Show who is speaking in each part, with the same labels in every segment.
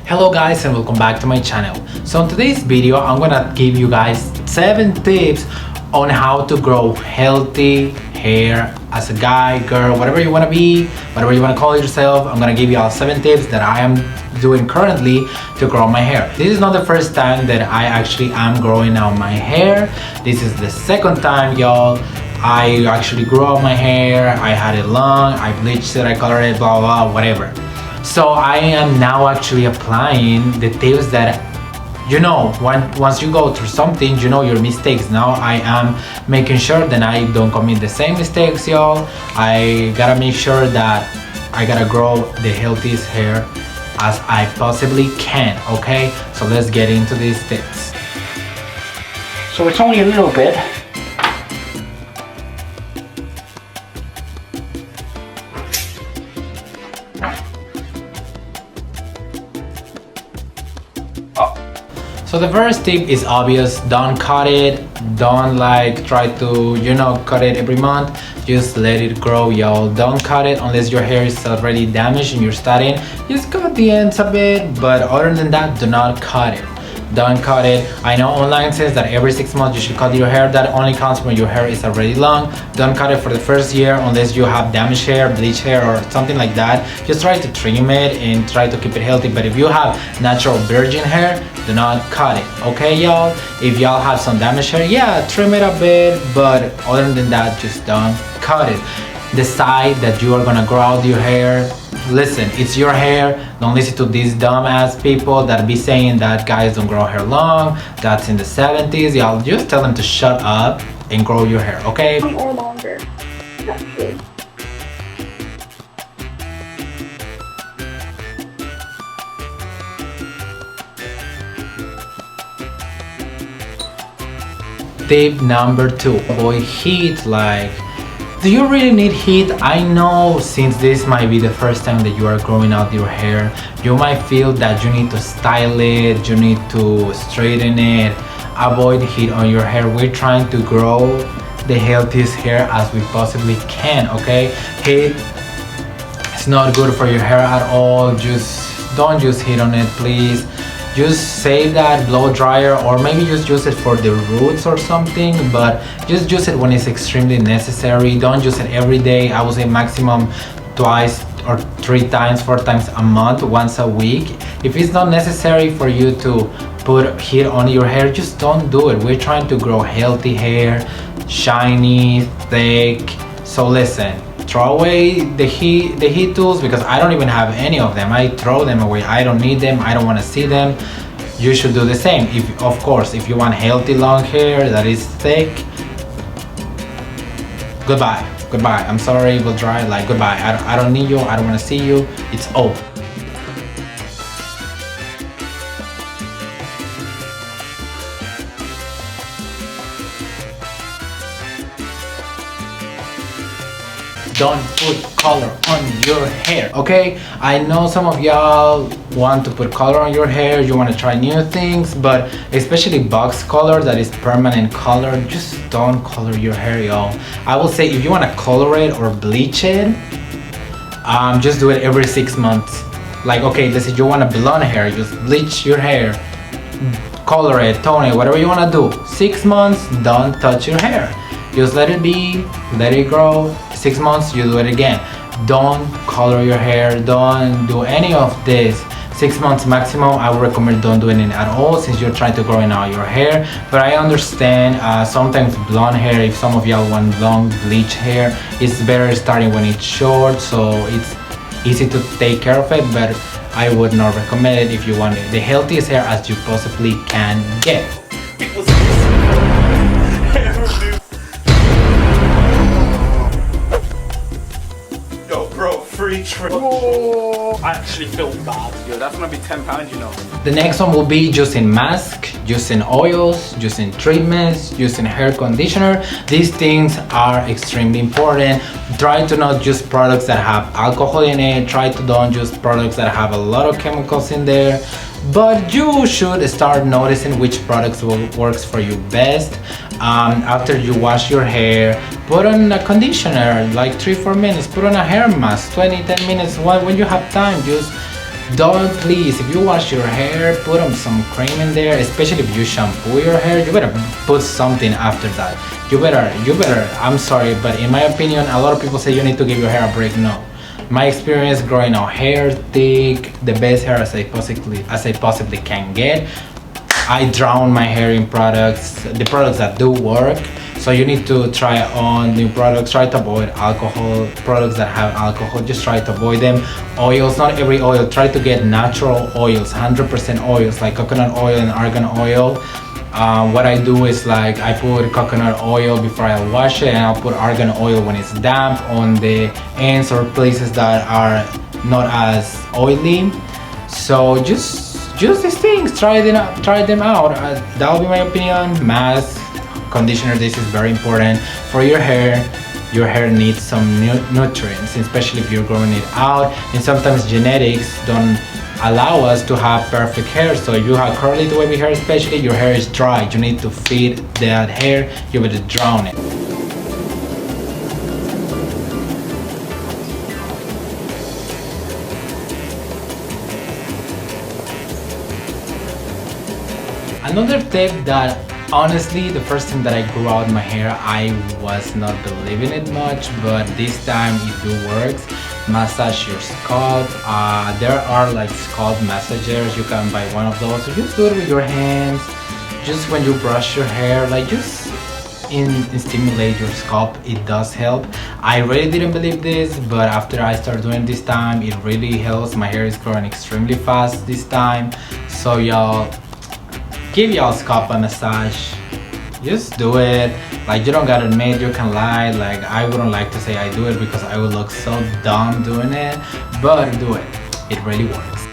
Speaker 1: Hello guys and welcome back to my channel. So in today's video I'm gonna give you guys 7 tips on how to grow healthy hair as a guy, girl, whatever you want to be, whatever you want to call yourself. I'm gonna give you all 7 tips that I am doing currently to grow my hair. This is not the first time that I actually am growing out my hair. This is the second time, y'all. I actually grew out my hair. I had it long, I bleached it, I colored it, blah blah, whatever. So I am now actually applying the tips that, you know, once you go through something, you know your mistakes. Now I am making sure that I don't commit the same mistakes, y'all. I gotta make sure that I gotta grow the healthiest hair as I possibly can, okay? So let's get into these tips.
Speaker 2: So it's only a little bit.
Speaker 1: So the first tip is obvious. Don't cut it. Don't like try to, you know, cut it every month. Just let it grow, y'all. Don't cut it unless your hair is already damaged and you're starting. Just cut the ends a bit, but other than that, do not cut it. Don't cut it. I know online says that every 6 months you should cut your hair. That only counts when your hair is already long. Don't cut it for the first year unless you have damaged hair, bleach hair, or something like that. Just try to trim it and try to keep it healthy. But if you have natural virgin hair, do not cut it, okay, y'all? If y'all have some damaged hair, yeah, trim it a bit, but other than that, just don't cut it. Decide that you are gonna grow out your hair. Listen, it's your hair. Don't listen to these dumbass people that be saying that guys don't grow hair long. That's in the 70s. Y'all just tell them to shut up and grow your hair, okay?
Speaker 3: Or longer, actually.
Speaker 1: Tip number 2, avoid heat. Like, do you really need heat? I know since this might be the first time that you are growing out your hair, you might feel that you need to style it, you need to straighten it. Avoid heat on your hair. We're trying to grow the healthiest hair as we possibly can, okay? Heat is not good for your hair at all. Just don't use heat on it, please. Just save that blow dryer, or maybe just use it for the roots or something, but just use it when it's extremely necessary. Don't use it every day. I would say maximum twice or 3 times, 4 times a month, once a week. If it's not necessary for you to put heat on your hair, just don't do it. We're trying to grow healthy hair, shiny, thick. So listen, throw away the heat tools, because I don't even have any of them. I throw them away. I don't need them. I don't want to see them. You should do the same. If, of course, if you want healthy long hair that is thick, goodbye. I'm sorry, it will dry. Like, goodbye. I don't need you. I don't want to see you. It's over. Don't put color on your hair, okay? I know some of y'all want to put color on your hair, you want to try new things, but especially box color that is permanent color, just don't color your hair, y'all. I will say if you want to color it or bleach it, just do it every 6 months. Like, okay, let's say you want a blonde hair, just bleach your hair, color it, tone it, whatever you want to do. 6 months, don't touch your hair. Just let it be, let it grow. 6 months, you do it again. Don't color your hair, don't do any of this. 6 months maximum. I would recommend don't doing it at all since you're trying to grow out your hair. But I understand sometimes blonde hair, if some of y'all want long bleach hair, it's better starting when it's short, so it's easy to take care of it, but I would not recommend it if you want the healthiest hair as you possibly can get.
Speaker 2: Oh, I actually feel bad. Yo, that's gonna be £10, you know.
Speaker 1: The next one will be using mask, using oils, using treatments, using hair conditioner. These things are extremely important. Try to not use products that have alcohol in it. Try to don't use products that have a lot of chemicals in there. But you should start noticing which products works for you best. After you wash your hair, put on a conditioner like 3-4 minutes. Put on a hair mask 20-10 minutes when you have time. Just Don't, please, if you wash your hair, put on some cream in there, especially if you shampoo your hair, you better put something after that. You better, I'm sorry, but in my opinion, a lot of people say you need to give your hair a break. No. My experience growing out hair thick, the best hair as I possibly can get, I drown my hair in products, the products that do work. So you need to try on new products. Try to avoid alcohol, products that have alcohol, just try to avoid them. Oils, not every oil, try to get natural oils, 100% oils like coconut oil and argan oil. What I do is like I put coconut oil before I wash it, and I'll put argan oil when it's damp on the ends or places that are not as oily. So just use these things, try them out. That'll be my opinion. Mask, conditioner, this is very important for your hair. Your hair needs some nutrients, especially if you're growing it out, and sometimes genetics don't allow us to have perfect hair. So if you have curly to wavy hair, especially, your hair is dry, you need to feed that hair, you better drown it. Another tip that honestly, the first time that I grew out my hair, I was not believing it much, but this time it do works. Massage your scalp. There are like scalp massagers, you can buy one of those. So just do it with your hands, just when you brush your hair, like just stimulate your scalp. It does help. I really didn't believe this, but after I started doing this time, it really helps. My hair is growing extremely fast this time. So y'all, give y'all scalp a massage. Just do it. Like, you don't gotta admit, you can lie. Like, I wouldn't like to say I do it because I would look so dumb doing it, but do it. It really works.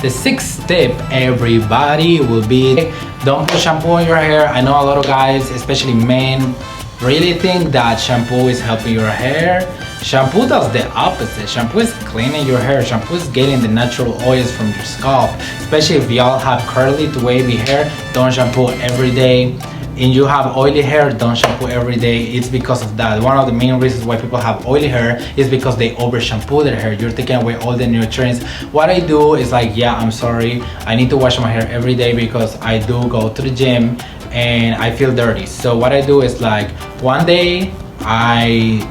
Speaker 1: The sixth tip, everybody, will be don't put shampoo on your hair. I know a lot of guys, especially men, really think that shampoo is helping your hair. Shampoo does the opposite. Shampoo is cleaning your hair. Shampoo is getting the natural oils from your scalp. Especially if y'all have curly to wavy hair, don't shampoo every day. And you have oily hair, don't shampoo every day. It's because of that. One of the main reasons why people have oily hair is because they over shampoo their hair. You're taking away all the nutrients. What I do is like, yeah, I'm sorry, I need to wash my hair every day because I do go to the gym and I feel dirty. So what I do is like, one day I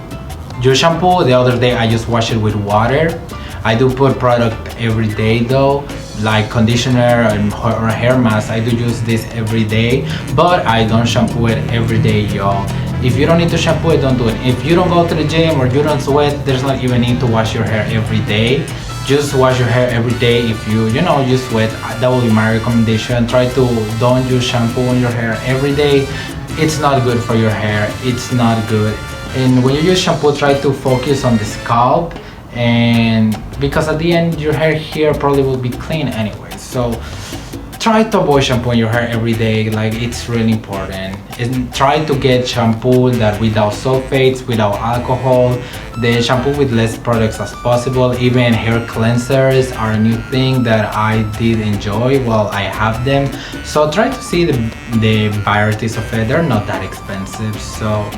Speaker 1: use shampoo, the other day I just wash it with water. I do put product every day though, like conditioner or hair mask. I do use this every day, but I don't shampoo it every day, y'all. If you don't need to shampoo it, don't do it. If you don't go to the gym or you don't sweat, there's not even need to wash your hair every day. Just wash your hair every day. If you sweat, that will be my recommendation. Try to don't use shampoo on your hair every day. It's not good for your hair. It's not good. And when you use shampoo, try to focus on the scalp, and because at the end your hair here probably will be clean anyway. So try to avoid shampoo in your hair every day. Like, it's really important. And try to get shampoo that without sulfates, without alcohol, the shampoo with less products as possible. Even hair cleansers are a new thing that I did enjoy while I have them. So try to see the varieties of it. They're not that expensive, so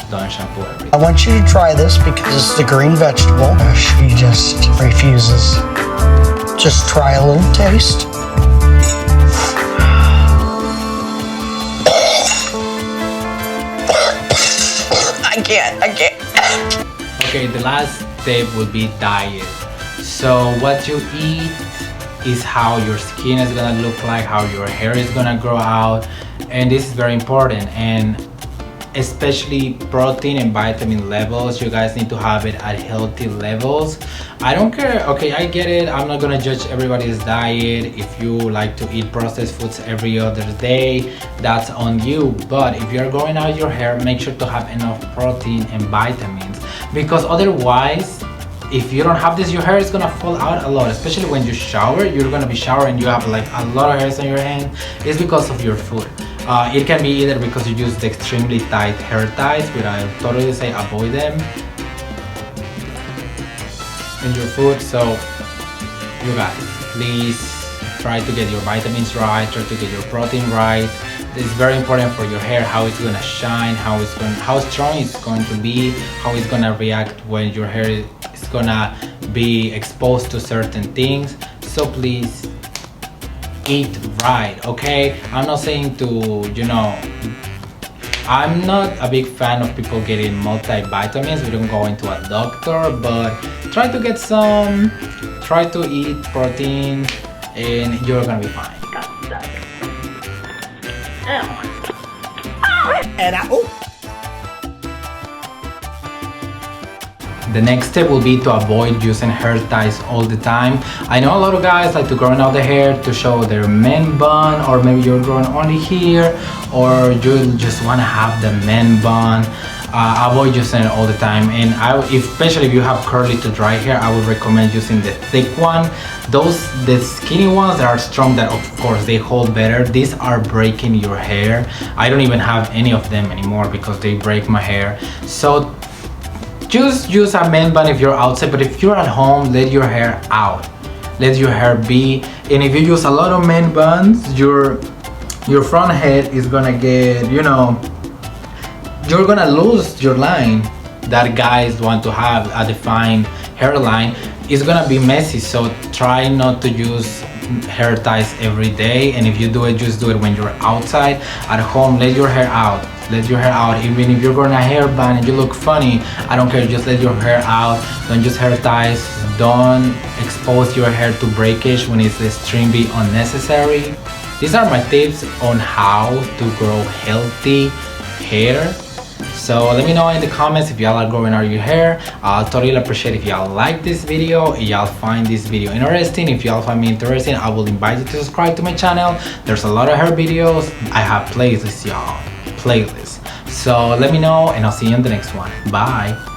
Speaker 1: don't shampoo everything.
Speaker 4: I want you to try this because it's the green vegetable. She just refuses. Just try a little taste. I can't.
Speaker 1: Okay, the last tip would be diet. So what you eat is how your skin is gonna look like, how your hair is gonna grow out, and this is very important. And especially protein and vitamin levels, you guys need to have it at healthy levels. I don't care, okay, I get it, I'm not gonna judge everybody's diet. If you like to eat processed foods every other day, that's on you. But if you're growing out your hair, make sure to have enough protein and vitamins, because otherwise, if you don't have this, your hair is gonna fall out a lot. Especially when you shower, you're gonna be showering, you have like a lot of hairs on your hand. It's because of your food. It can be either because you use the extremely tight hair ties, which I totally say avoid them in your food. So you guys, please try to get your vitamins right, try to get your protein right. It's very important for your hair, how it's gonna shine, how strong it's going to be, how it's gonna react when your hair is gonna be exposed to certain things. So please eat right, okay? I'm not saying to, you know, I'm not a big fan of people getting multivitamins. We don't go into a doctor, but try to get some, try to eat protein, and you're gonna be fine. The next step will be to avoid using hair ties all the time. I know a lot of guys like to grow out the hair to show their man bun, or maybe you're growing only here, or you just want to have the man bun. Avoid using it all the time, and especially if you have curly to dry hair, I would recommend using the thick one. The skinny ones that are strong, that of course they hold better, these are breaking your hair. I don't even have any of them anymore because they break my hair. So just use a man bun if you're outside, but if you're at home, let your hair out, let your hair be. And if you use a lot of man buns, your front head is gonna get, you know, you're gonna lose your line that guys want to have, a defined hairline. It's gonna be messy, so try not to use hair ties every day, and if you do it, just do it when you're outside. At home, let your hair out, let your hair out. Even if you're going a hair band and you look funny, I don't care, just let your hair out. Don't use hair ties, don't expose your hair to breakage when it's extremely unnecessary. These are my tips on how to grow healthy hair. So let me know in the comments if y'all are growing out your hair. I'll totally appreciate if y'all like this video, if y'all find this video interesting. If y'all find me interesting, I will invite you to subscribe to my channel. There's a lot of hair videos. I have playlists, y'all, playlists. So let me know, and I'll see you in the next one. Bye.